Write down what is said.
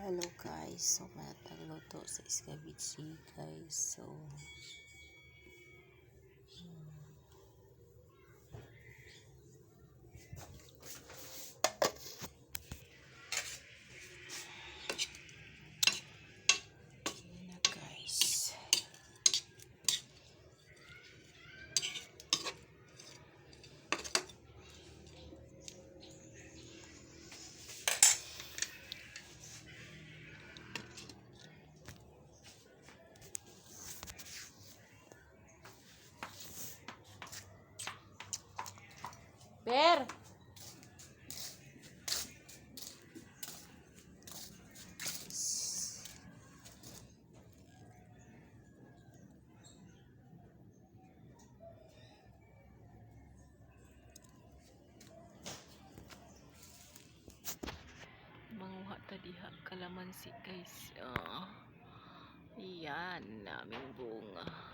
Hello guys, so matagluto sa escabeche guys. So yun na guys. Per! Manguha ta diha kalamansi guys. Iyan naming bunga.